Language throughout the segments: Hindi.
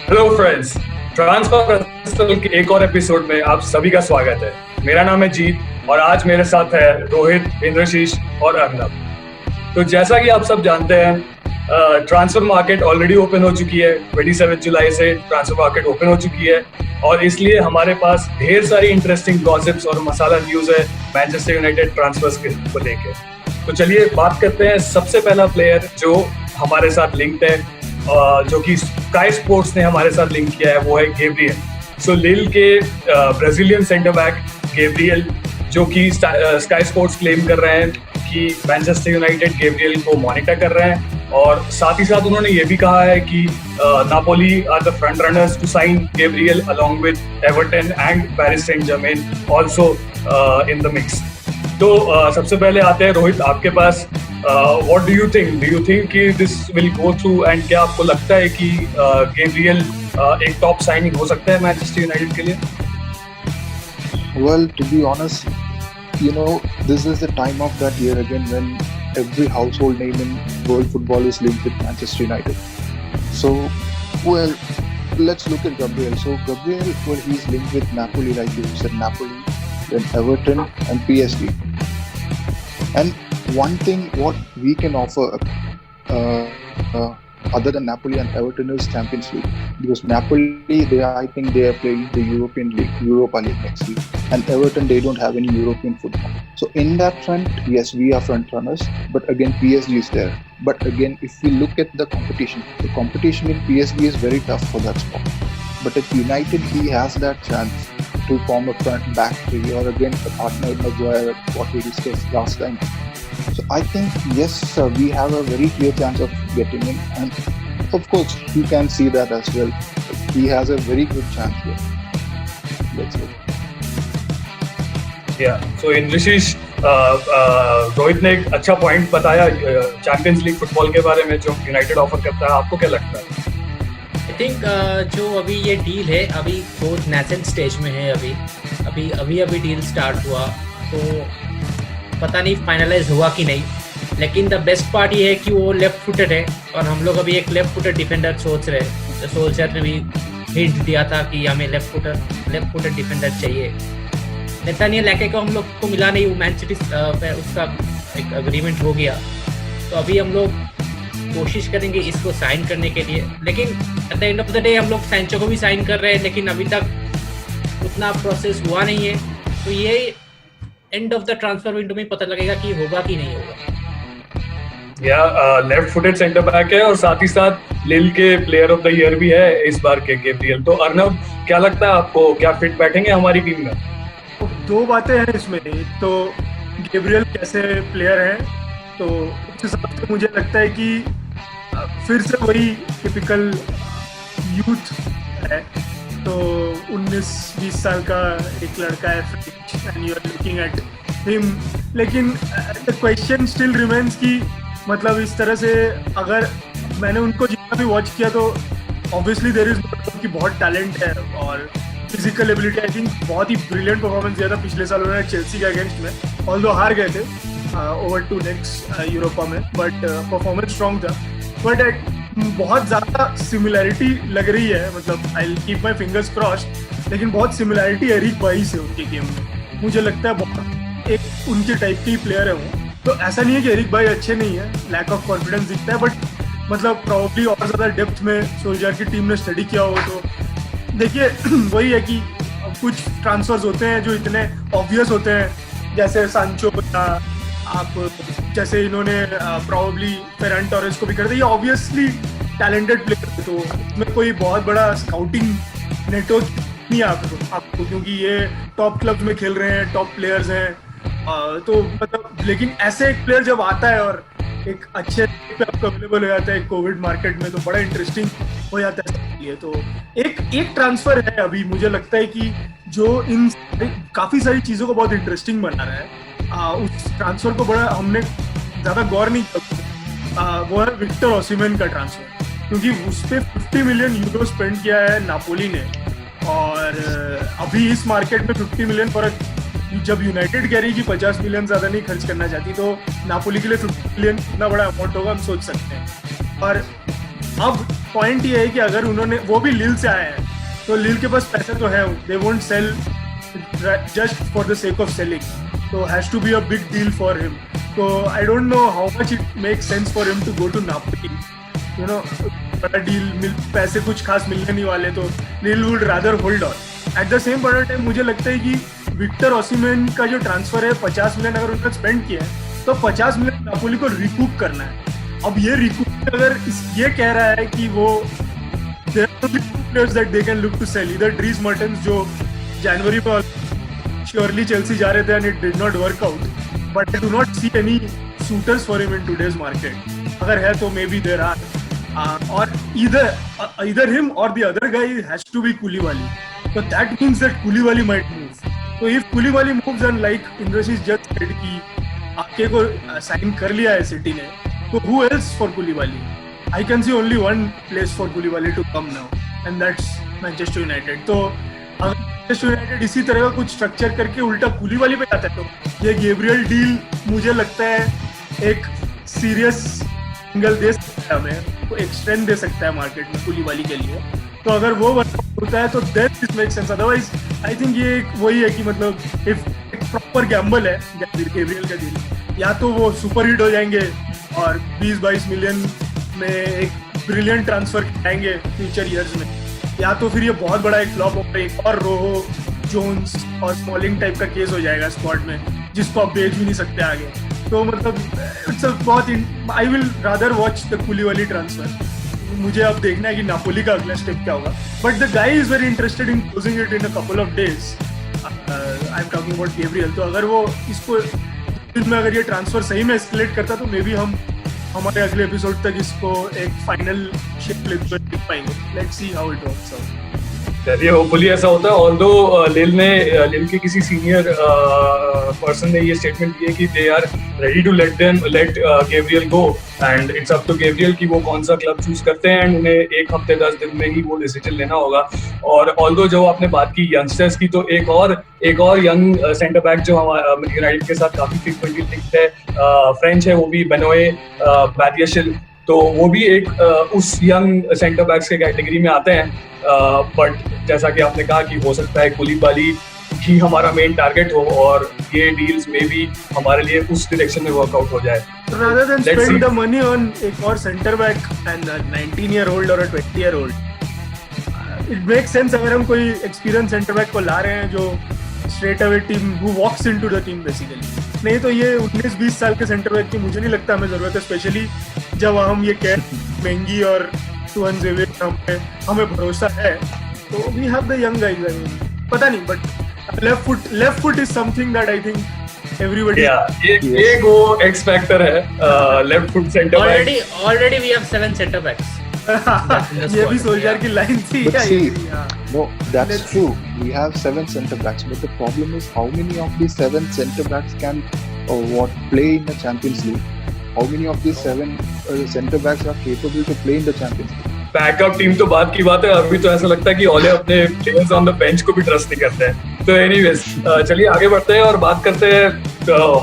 हेलो फ्रेंड्स, ट्रांसफर हसल के एक और एपिसोड में आप सभी का स्वागत है। मेरा नाम है जीत और आज मेरे साथ है रोहित, इंद्रशीष और अर्नब। तो जैसा कि आप सब जानते हैं, ट्रांसफर मार्केट ऑलरेडी ओपन हो चुकी है। 27 जुलाई से ट्रांसफर मार्केट ओपन हो चुकी है और इसलिए हमारे पास ढेर सारी इंटरेस्टिंग गॉसिप्स और मसाला न्यूज है मैनचेस्टर यूनाइटेड ट्रांसफर्स को लेके। तो चलिए बात करते हैं। सबसे पहला प्लेयर जो हमारे साथ लिंक्ड है, जो कि स्काई स्पोर्ट्स ने हमारे साथ लिंक किया है, वो है गैब्रियल। सो लिल के ब्राजीलियन सेंटर बैक गैब्रियल, जो कि स्काई स्पोर्ट्स क्लेम कर रहे हैं कि मैनचेस्टर यूनाइटेड गैब्रियल को मॉनिटर कर रहे हैं। और साथ ही साथ उन्होंने ये भी कहा है कि Napoli are the front runners to sign Gabriel along with Everton and Paris Saint Germain also in the mix. तो सबसे पहले आते हैं रोहित आपके पास। व्हाट डू यू थिंक कि this will go through, and क्या आपको लगता है कि गैब्रियल एक टॉप साइनिंग हो सकता है मैनचेस्टर यूनाइटेड के लिए? Well, to be honest, this is the time of that year again when every household name in world football is linked with Manchester United. So, well, let's look at Gabriel. So, Gabriel, well, he's linked with Napoli, like you said, Napoli, then Everton and PSG. And one thing, what we can offer other than Napoli and Everton is Champions League, because Napoli, I think they are playing the European League, Europa League next week, and Everton, they don't have any European football. So in that front, yes, we are front runners, but again PSG is there. But again, if we look at the competition in PSG is very tough for that spot. But at United, he has that chance to form a front back three, or again a partner with Maguire, what we discussed last time. So I think yes, we have a very clear chance of getting in, and of course you can see that as well. He has a very good chance here. Let's go. सो इंद्रशीष, रोहित ने एक अच्छा पॉइंट बताया चैंपियंस लीग फुटबॉल के बारे में जो यूनाइटेड ऑफर करता है। आपको क्या लगता है? आई थिंक जो अभी ये डील है अभी बहुत नेसेंट स्टेज में है। अभी डील स्टार्ट हुआ, तो पता नहीं फाइनलाइज हुआ कि नहीं। लेकिन द बेस्ट पार्ट ये है कि वो लेफ्ट फुटेड है और हम लोग अभी एक लेफ्ट फुटेड डिफेंडर सोच रहे हैं। तो सोल्जर ने भी हिंट दिया था कि हमें लेफ्ट फुटेड डिफेंडर चाहिए। नेथानियल एके को हम लोग को मिला नहीं, वो मैन सिटी पे उसका एक एग्रीमेंट हो गया। तो अभी हम लोग कोशिश करेंगे इसको साइन करने के लिए। लेकिन at the end of the day हम लोग सैंचो को भी साइन कर रहे हैं, लेकिन अभी तक उतना प्रोसेस हुआ नहीं है। तो ये end of the transfer window में पता लगेगा कि होगा कि नहीं होगा। लेफ्ट फुटेड सेंटर बैक है और साथ ही साथ लिल के प्लेयर ऑफ द ईयर भी है इस बार के गैब्रियल। तो अर्नब, क्या लगता है आपको, क्या फिट बैठेंगे हमारी टीम में? दो बातें हैं इसमें। तो गैब्रियल कैसे प्लेयर हैं, तो उस हिसाब से मुझे लगता है कि फिर से वही टिपिकल यूथ है। तो 19-20 साल का एक लड़का है, and you are looking at him. लेकिन द क्वेश्चन स्टिल रिमेन्स कि मतलब इस तरह से अगर मैंने उनको जितना भी वॉच किया तो ऑब्वियसली देयर इज कि बहुत टैलेंट है और फिजिकल एबिलिटी। आई थिंक बहुत ही ब्रिलियंट परफॉर्मेंस दिया था पिछले साल उन्होंने चेल्सी के अगेंस्ट में, ऑल्दो हार गए थे ओवर टू नेक्स्ट यूरोपा में, बट परफॉर्मेंस स्ट्रॉन्ग था। बट बहुत ज़्यादा सिमिलैरिटी लग रही है, मतलब I will keep my fingers crossed, लेकिन बहुत सिमिलैरिटी एरिक बाई से उनकी गेम में। मुझे लगता है बहुत एक उनके टाइप के ही प्लेयर है वो। तो ऐसा नहीं है कि एरिक बाई अच्छे नहीं है, लैक ऑफ कॉन्फिडेंस दिखता है, बट मतलब प्रॉब्ली और ज़्यादा डेप्थ में सोल्जर की टीम ने स्टडी किया हो। तो देखिए वही है कि कुछ ट्रांसफर्स होते हैं जो इतने ऑब्वियस होते हैं, जैसे सांचो या आप जैसे इन्होंने प्रॉब्ली फेरन टोरेस को भी कर दिया। ये ऑब्वियसली टैलेंटेड प्लेयर है, तो इसमें कोई बहुत बड़ा स्काउटिंग नेटवर्क नहीं है आपको, क्योंकि ये टॉप क्लब में खेल रहे हैं, टॉप प्लेयर्स हैं। तो मतलब लेकिन ऐसे एक प्लेयर जब आता है और एक अच्छे पे आपको अवेलेबल हो जाता है कोविड मार्केट में, तो बड़ा इंटरेस्टिंग हो जाता है सबके लिए। तो एक ट्रांसफर है अभी, मुझे लगता है कि जो इन काफ़ी सारी चीज़ों को बहुत इंटरेस्टिंग बना रहा है। उस ट्रांसफर को बड़ा हमने ज़्यादा गौर नहीं किया, वो है विक्टर ओसिमेन का ट्रांसफर, क्योंकि उस पर 50 मिलियन यूरो स्पेंड किया है नापोली ने। और अभी इस मार्केट में 50 मिलियन फर्क, जब यूनाइटेड कह रही कि 50 मिलियन ज़्यादा नहीं खर्च करना चाहती, तो नापोली के लिए 50 मिलियन कितना बड़ा अमाउंट होगा हम सोच सकते हैं। और अब पॉइंट ये है कि अगर उन्होंने, वो भी लील से आए हैं, तो लील के पास पैसे तो है, they won't sell just for the sake of selling, तो has to be a big deal for him. तो I don't know how much it makes sense for him to go to Napoli. You know, बड़ा डील, पैसे कुछ खास मिलने नहीं वाले, तो Lille would rather hold on. At the same point of time मुझे लगता है कि विक्टर ओसिमेन का जो ट्रांसफर है 50 मिलियन अगर उन्होंने स्पेंड किया है, तो 50 मिलियन नापोली को रिकूप करना है. अब ये रिकूप अगर ये कह रहा है कि वो there are only two players that they can look to sell, either Dries Mertens जो जनवरी में श्योरली चेल्सी जा रहे थे and it did not work out, but I do not see any suitors for him in today's market. अगर है तो maybe there are, or either him or the other guy has to be Koulibaly. So that means that Koulibaly might move. So if Koulibaly moves and like Indrashis just said कि आके को साइन कर लिया है सिटी ने, तो who else for Koulibaly? I can see only one place for Koulibaly to come now, and that's Manchester United. तो अगर Manchester United इसी तरह का कुछ स्ट्रक्चर करके उल्टा Koulibaly पे जाता है, तो ये गैब्रियल डील मुझे लगता है एक सीरियस एंगल दे सकता है हमें, तो एक स्ट्रेंथ दे सकता है मार्केट में Koulibaly के लिए. तो अगर वो वर्कआउट होता है तो then this makes sense. Otherwise I think ये वही है कि मतलब if एक प्रॉपर गैम्बल है गैब्रियल का डील, या तो वो सुपर हिट हो जाएंगे और 20-22 मिलियन में एक ब्रिलियंट ट्रांसफर कराएंगे फ्यूचर ईयर्स में, या तो फिर ये बहुत बड़ा एक फ्लॉप होगा, एक और रोहो, जोन्स और स्मॉलिंग टाइप का केस हो जाएगा स्क्वाड में, जिसको आप बेच भी नहीं सकते आगे. तो मतलब इट्स बहुत, I will rather watch the Koulibaly transfer. मुझे अब देखना है कि नापोली का अगला स्टेप क्या होगा, but the guy is very interested in closing it in a couple of days. I am talking about Gabriel. तो अगर वो इसको में अगर ये ट्रांसफर सही में एस्केलेट करता, तो मे बी हम हमारे अगले एपिसोड तक इसको एक फाइनल शेप लेकर देख पाएंगे. Let's see how it works out. चलिए, होपफुली ऐसा होता है. ऑल्दो लील के किसी सीनियर पर्सन ने ये स्टेटमेंट की है कि they are ready to let Gabriel go, and it's up to Gabriel कि वो कौन सा क्लब चूज करते हैं, एंड उन्हें 1 हफ्ते 10 दिन में ही वो डिसीजन लेना होगा. और ऑल्दो जो आपने बात की यंगस्टर्स की, तो एक और यंग सेंटर बैक जो हमारे यूनाइटेड के साथ काफी फ्रीक्वेंटली लिंक्ड है, फ्रेंच है, वो भी बेनोए बैटियाशिल. तो वो भी एक उस यंग सेंटर बैक्स के कैटेगरी में आते हैं. बट जैसा कि आपने कहा कि हो सकता है Koulibaly ही हमारा मेन टारगेट हो, और ये डील्स में भी हमारे लिए उस डायरेक्शन में वर्कआउट हो जाए. Rather than spend the money on एक और centre back and a 19-year-old or a 20-year-old, it makes sense अगर हम कोई एक्सपीरियंस सेंटर बैक को ला रहे हैं जो straight away team who walks into the team basically. नहीं तो ये 19-20 साल के सेंटर बैक की मुझे नहीं लगता हमें जरूरत है, स्पेशली जब हम ये कह महंगी और टूअन जेवियर हमें भरोसा है. तो we have the young guys. I mean पता नहीं, but left foot is something that I think everybody, ये वो एक्स फैक्टर है left foot centre back. Already we have 7 centre backs. ये भी सोल्जर की लाइन थी. But see, no, that's true. We have 7 centre backs, but the problem is how many of these 7 centre backs can play in the Champions League? How many of these 7 centre backs are capable to play in the Champions League? Backup team तो बात की बात है. अभी तो ऐसा लगता है कि ओले अपने प्लेयर्स ऑन द बेंच को भी ट्रस्ट नहीं करते हैं. तो एनीवेज, चलिए आगे बढ़ते हैं और बात करते हैं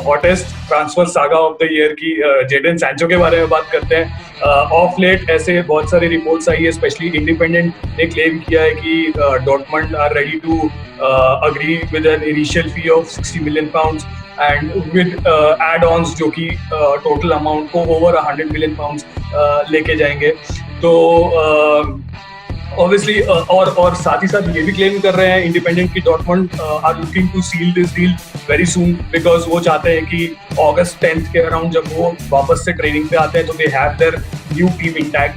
hottest transfer saga of the year की, जेडन सैंचो के बारे में बात करते हैं. ऑफ लेट ऐसे बहुत सारी रिपोर्ट्स आई है, स्पेशली इंडिपेंडेंट ने क्लेम किया है कि Dortmund are ready to agree with an initial fee of 60 million pounds and with add-ons जो कि टोटल अमाउंट को ओवर 100 मिलियन पाउंड्स लेके जाएंगे. तो ऑब्वियसली और साथ ही साथ ये भी क्लेम कर रहे हैं इंडिपेंडेंट की Dortmund are looking to seal this deal very soon, because वो चाहते हैं कि अगस्त 10 के अराउंड जब वो वापस से ट्रेनिंग पे आते हैं तो they have their new team intact.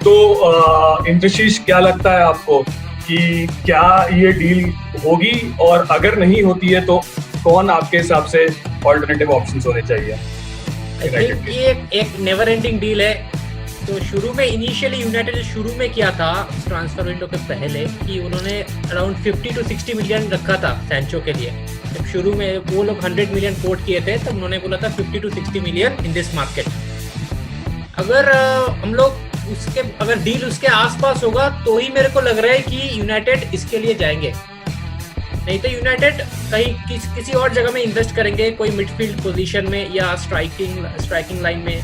तो इंद्रशीष, क्या लगता है आपको कि क्या ये डील होगी, और अगर नहीं होती है तो कौन आपके हिसाब से ऑल्टरनेटिव ऑप्शंस होने चाहिए? ये एक नेवर एंडिंग डील है. तो शुरू में इनिशियली यूनाइटेड शुरू में किया था ट्रांसफर विंडो के पहले कि उन्होंने अराउंड 50 to 60 मिलियन रखा था सैंचो के लिए. जब शुरू में वो लोग 100 मिलियन कोट किए थे तब उन्होंने बोला था 50 to 60 million in this market. अगर हम लोग अगर डील उसके आसपास होगा तो ही मेरे को लग रहा है कि यूनाइटेड इसके लिए जाएंगे. नहीं तो यूनाइटेड कहीं किसी और जगह में इन्वेस्ट करेंगे, कोई मिडफील्ड पोजीशन में या स्ट्राइकिंग लाइन में.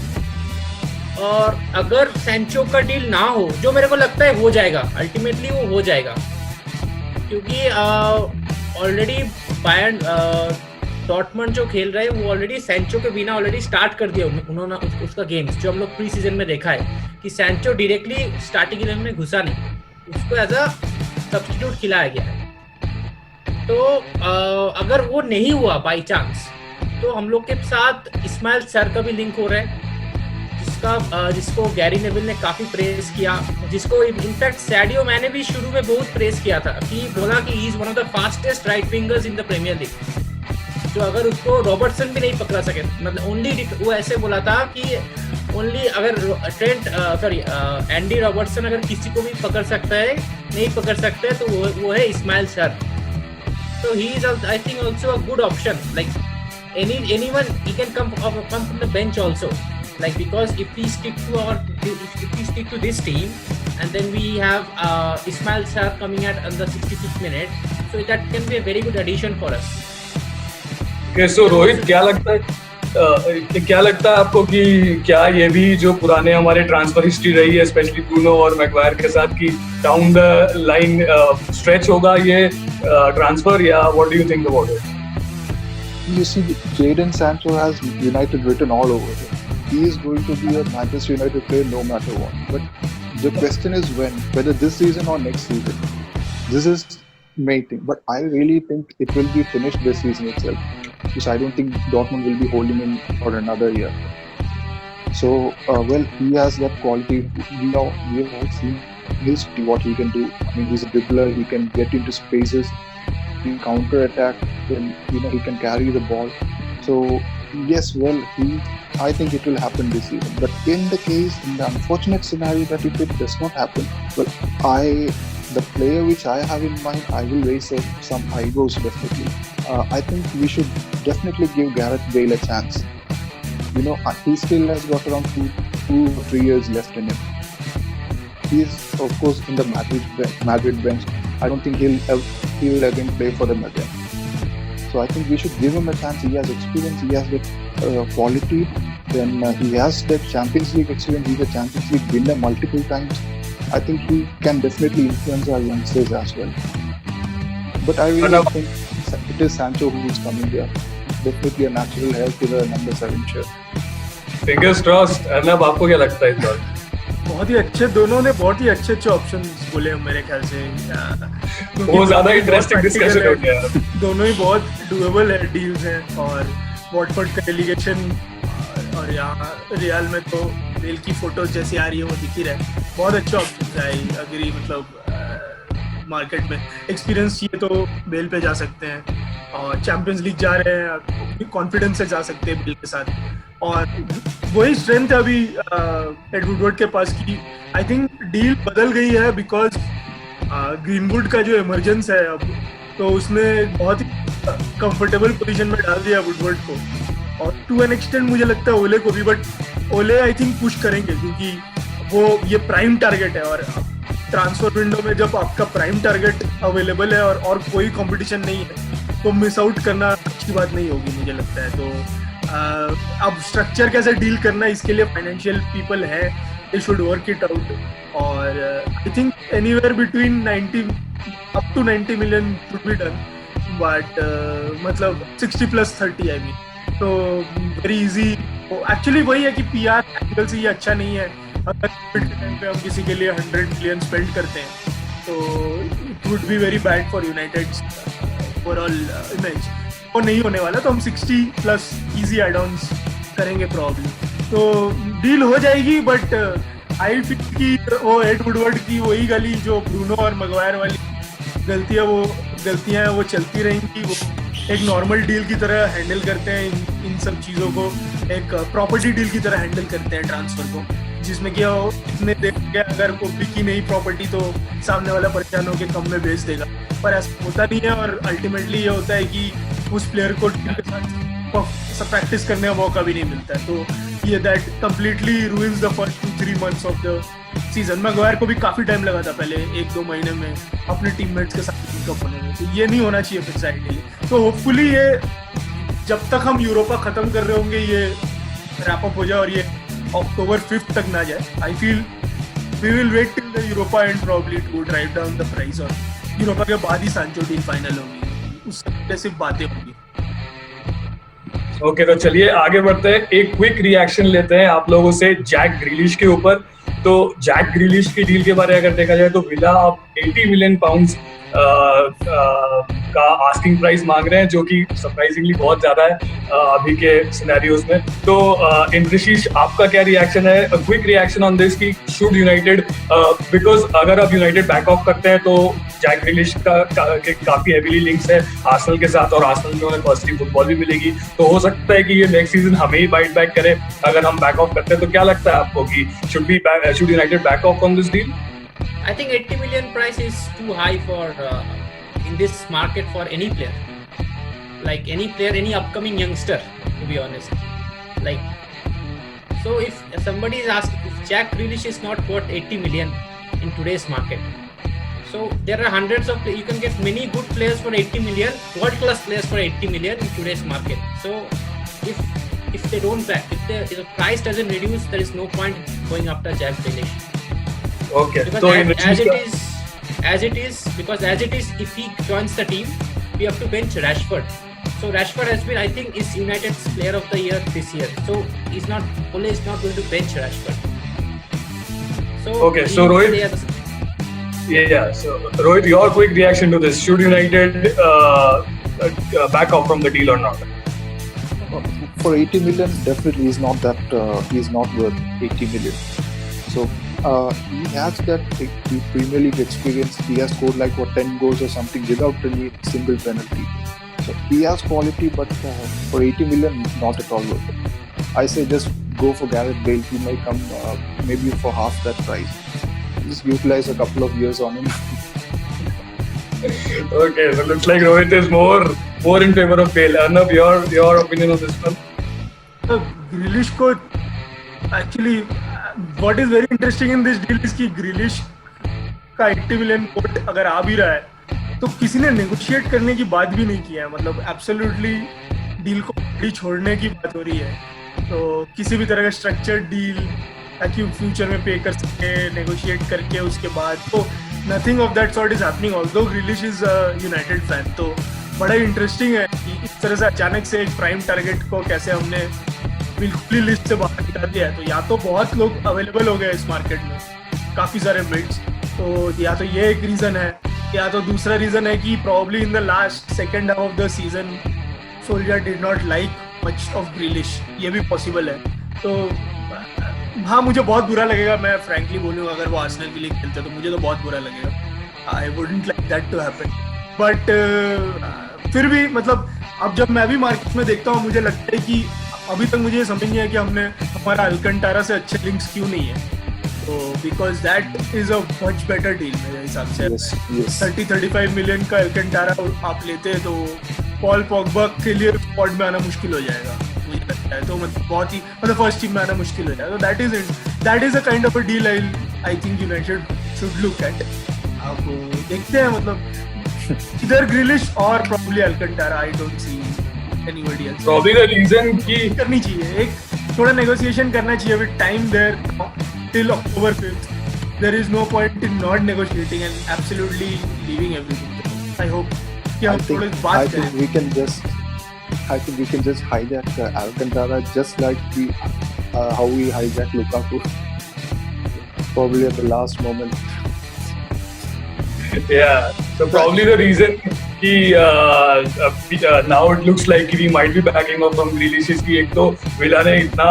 और अगर सैंचो का डील ना हो, जो मेरे को लगता है हो जाएगा, अल्टीमेटली वो हो जाएगा, क्योंकि ऑलरेडी बायर्न डॉर्टमंड जो खेल रहे हैं वो ऑलरेडी सैंचो के बिना ऑलरेडी स्टार्ट कर दिया उन्होंने उसका गेम्स, जो हम लोग प्री सीजन में देखा है कि सैंचो डायरेक्टली स्टार्टिंग 11 में घुसा नहीं, उसको एज अ सब्स्टिट्यूट खिलाया गया है। तो अगर वो नहीं हुआ बाय चांस, तो हम लोग के साथ इस्माइल सर का भी लिंक हो रहा है, जिसको गैरी नेविल ने काफी प्रेस किया, जिसको इनफैक्ट सैडियो मैंने भी शुरू में बहुत प्रेस किया था, कि बोला कि he is one of the fastest right wingers in the Premier League, जो अगर उसको रॉबर्टसन भी नहीं पकड़ा सके, मतलब ओनली वो ऐसे बोला था कि ओनली अगर एंडी रॉबर्टसन अगर किसी को भी पकड़ सकता है, नहीं पकड़ सकता है, तो वो है Ismaila Sarr. So he is, I think, also a good option. Like anyone, he can come from the bench also. Like, because if we stick to this team, and then we have Ismail Sarr coming at the 65th minute, so that can be a very good addition for us. Okay, so Rohit क्या लगता है आपको कि क्या ये भी जो पुराने हमारे ट्रांसफर हिस्ट्री रही है, स्पेशली ब्रूनो और मैगवायर के साथ, की डाउन द लाइन स्ट्रेच होगा ये ट्रांसफर, या what do you think about it? You see, Jadon Sancho has United written all over him. He is going to be a Manchester United player no matter what. But the question is when, whether this season or next season. This is mating, but I really think it will be finished this season itself. Because I don't think Dortmund will be holding him for another year. So, well, he has that quality. We have all seen what he can do. I mean, he's a dribbler. He can get into spaces. He can counter-attack. He can carry the ball. So, yes, well, I think it will happen this season. But in the unfortunate scenario that if it does not happen, well, the player which I have in mind, I will raise some eyebrows definitely. I think we should definitely give Gareth Bale a chance. He still has got around 2 or 3 years left in him. He is, of course, in the Madrid bench. I don't think he'll again play for them again. So I think we should give him a chance. He has experience. He has the quality. Then he has the Champions League experience. He's a Champions League winner multiple times. I think he can definitely influence our youngsters as well. But I really think it is Sancho who is coming here. Definitely a natural heir to the number 7 shirt. Fingers crossed. Arnab, आपको क्या लगता है इस बार? बहुत ही अच्छे, दोनों ने बहुत ही अच्छे ऑप्शंस बोले हैं मेरे ख्याल से। बहुत ज्यादा इंटरेस्टिंग डिस्कशन हो गया। दोनों ही बहुत डुएबल है डील्स हैं, और वॉटफोर्ड का रेलीगेशन और यहाँ रियल में तो बेल की फोटोज जैसी आ रही है वो दिख ही रहा है। बहुत अच्छे ऑप्शन है, अगर मतलब मार्केट में एक्सपीरियंस चाहिए तो बेल पे जा सकते हैं, और चैंपियंस लीग जा रहे हैं, कॉन्फिडेंस से जा सकते हैं बेल के साथ, और वही स्ट्रेंथ है अभी एड वुडवर्ड के पास की। आई थिंक डील बदल गई है बिकॉज ग्रीनवुड का जो इमरजेंस है अब, तो उसने बहुत ही कंफर्टेबल पोजीशन में डाल दिया वुडवर्ड को, और टू एन एक्सटेंट मुझे लगता है ओले को भी, बट ओले आई थिंक पुश करेंगे क्योंकि वो ये प्राइम टारगेट है, और ट्रांसफर विंडो में जब आपका प्राइम टारगेट अवेलेबल है और कोई कंपटीशन नहीं है तो मिस आउट करना अच्छी बात नहीं होगी मुझे लगता है। तो अब स्ट्रक्चर कैसे डील करना है इसके लिए फाइनेंशियल पीपल है, they should work it out, और I think anywhere between 90 up to 90 million should be done, but मतलब 60+30 आई मीन, तो वेरी इजी। एक्चुअली वही है कि पीआर एंगल से ये अच्छा नहीं है, अगर टाइम पे हम किसी के लिए 100 मिलियन स्पेंड करते हैं तो it would be very bad for United overall image. वो नहीं होने वाला, तो हम 60+ इजी एड ऑन्स करेंगे प्रॉब्लम, तो डील हो जाएगी। बट आई फील कि वो एड वुडवर्ड की वही गली जो ब्रूनो और मैगवायर वाली गलतियां वो चलती रहेंगी। वो एक नॉर्मल डील की तरह हैंडल करते हैं इन सब चीज़ों को, एक प्रॉपर्टी डील की तरह हैंडल करते हैं ट्रांसफर को, जिसमें क्या हो इतने देर के अगर कोई बिकी नहीं प्रॉपर्टी तो सामने वाला परेशान होकर कम में बेच देगा, पर ऐसा होता नहीं है, और अल्टीमेटली ये होता है कि उस प्लेयर को टीम के साथ प्रैक्टिस करने का मौका भी नहीं मिलता है, तो ये that completely ruins the first 2-3 months of the season. Maguire को भी काफ़ी टाइम लगा था पहले 1-2 महीने में अपने टीममेट्स के साथ पिकअप होने में, तो ये नहीं होना चाहिए फिर साइड। तो होपफुली ये जब तक हम यूरोपा ख़त्म कर रहे होंगे ये रैप अप हो जाए और ये अक्टूबर 5 तक ना जाए. I feel we will wait till the Europa end probably to drive down the price, और यूरोपा के बाद ही सांचो डील फाइनल होगी, उस समय सिर्फ बातें होंगी. ओके, तो चलिए आगे बढ़ते हैं. एक क्विक रिएक्शन लेते हैं आप लोगों से जैक ग्रिलिश के ऊपर. तो जैक ग्रिलिश की डील के बारे में अगर देखा जाए तो विला अब 80 मिलियन पाउंड्स का आस्किंग प्राइस मांग रहे हैं, जो कि सरप्राइजिंगली बहुत ज्यादा है अभी के सिनेरियोज में. तो इंद्रशीष, आपका क्या रिएक्शन है? क्विक रिएक्शन ऑन दिस कि शुड यूनाइटेड, बिकॉज अगर अब यूनाइटेड बैक ऑफ करते हैं तो जैक ग्रिलिश के काफी हेवीली लिंक्स है आर्सेनल के साथ, और आर्सेनल में उन्हें फर्स्ट टीम फुटबॉल भी मिलेगी. तो हो सकता है कि ये नेक्स्ट सीजन हमें ही बाइट बैक करे अगर हम बैक ऑफ करते हैं. तो क्या लगता है आपको कि should United back of on this deal? I think 80 million price is too high for in this market for any player. Like any player, any upcoming youngster, to be honest. Like, so if somebody is asking, if Jack Grealish is not worth 80 million in today's market, so there are hundreds of you can get many good players for 80 million, world class players for 80 million in today's market. So if they don't back, if the price doesn't reduce, there is no point going after Jack Grealish. Okay, because so as it is, because as it is, if he joins the team, we have to bench Rashford. So Rashford has been, I think, is United's player of the year this year. So Ole is not going to bench Rashford. So okay, so Rohit, so Rohit, your quick reaction to this: should United back off from the deal or not? For 80 million, definitely he's not that. He's not worth 80 million. So. He has that Premier League experience. He has scored like 10 goals or something without any single penalty. So he has quality, but for 80 million, not at all worth it. I say just go for Gareth Bale. He may come maybe for half that price. Just utilize a couple of years on him. Okay, so looks like Rohit is more in favor of Bale. Arnab, your opinion on this one? Grealish को actually. What is very interesting in this deal is कि ग्रिलिश का 80 मिलियन कोट अगर आ भी रहा है तो किसी ने नेगोशिएट करने की बात भी नहीं किया है. मतलब एब्सोल्युटली डील को छोड़ने की बात हो रही है. तो किसी भी तरह का स्ट्रक्चर्ड डील ताकि फ्यूचर में पे कर सके नेगोशिएट करके उसके बाद, तो nothing of that sort is happening. Although ग्रिलिश is a United fan, तो बड़ा इंटरेस्टिंग है कि इस तरह से अचानक से एक प्राइम टारगेट को कैसे हमने बिल्कुल ही लिस्ट से बाहर निकाल दिया है. तो या तो बहुत लोग अवेलेबल हो गए इस मार्केट में, काफ़ी सारे बिड्स, तो या तो ये एक रीज़न है, या तो दूसरा रीज़न है कि probably in the last second half of the season soldier did not like much of ग्रिलिश, ये भी पॉसिबल है. तो हाँ, मुझे बहुत बुरा लगेगा, मैं फ्रैंकली बोलूँगा, अगर वो आर्सेनल के लिए खेलते तो मुझे तो बहुत बुरा लगेगा. I wouldn't like that to happen, but फिर भी मतलब अब जब मैं भी मार्केट में देखता हूँ मुझे लगता है कि अभी तक मुझे समझ नहीं है कि हमारा अल्कंटारा से अच्छे लिंक्स क्यों नहीं है. तो because that is a much better deal मेरे हिसाब से. 30-35 मिलियन का अल्कंटारा आप लेते हैं तो पॉल पॉगबा के लिए स्क्वाड में आना मुश्किल हो जाएगा मुझे लगता है. तो मतलब बहुत ही फर्स्ट टीम में आना मुश्किल हो जाएगा. तो that is a kind of a deal I think United should look at. आप देखते हैं मतलब इधर ग्रिलिश और probably Alcantara. I don't see anybody else. Probably the reason कि करनी चाहिए, एक थोड़ा नेगोशिएशन करना चाहिए with time there till October 5th. There is no point in not negotiating and absolutely leaving everything. I hope कि हम थोड़ी बात करें. I think we can just hijack Alcantara just like how we hijacked Lukaku. Probably at the last moment. Yeah, so probably the reason कि now it looks like we might be backing off from Grealish की एक तो विला ने इतना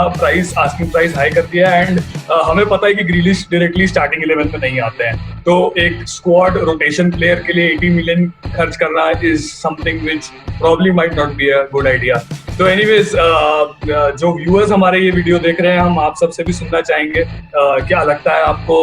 आस्किंग प्राइस हाई कर दिया है, एंड हमें पता है कि ग्रीलिश डायरेक्टली स्टार्टिंग 11 में नहीं आते हैं. तो एक स्क्वाड रोटेशन प्लेयर के लिए 80 मिलियन खर्च करना is something which probably might not be a good idea. तो एनीवेज जो व्यूअर्स हमारे ये वीडियो देख रहे हैं, हम आप सबसे भी सुनना चाहेंगे क्या लगता है आपको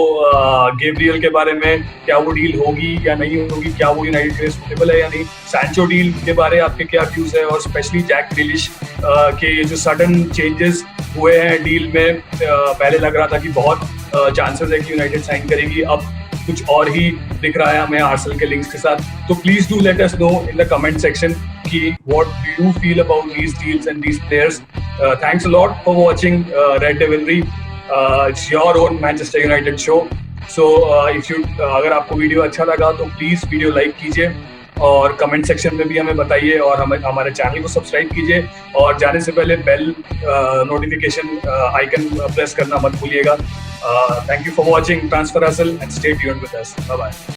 गैब्रियल के बारे में. क्या वो डील होगी या नहीं होगी, क्या वो यूनाइटेड के लिए सूटेबल है या नहीं. सैंचो डील के बारे आपके क्या व्यूज है, और स्पेशली जैक ग्रिलिश के ये जो सडन चेंजेस हुए हैं डील में. पहले लग रहा था कि बहुत चांसेस है कि यूनाइटेड साइन करेगी, अब कुछ और ही दिख रहा है हमें आर्सेनल के लिंक्स के साथ. तो please do let us know in the comment section कि what do you feel about these deals and these players. Thanks a lot for watching Red Devilry. Your own Manchester United show. So अगर आपको वीडियो अच्छा लगा तो प्लीज वीडियो लाइक कीजिए और कमेंट सेक्शन में भी हमें बताइए और हमारे चैनल को सब्सक्राइब कीजिए और जाने से पहले बेल नोटिफिकेशन आइकन प्रेस करना मत भूलिएगा। Thank you for watching transfer hustle and stay tuned with us. Bye bye.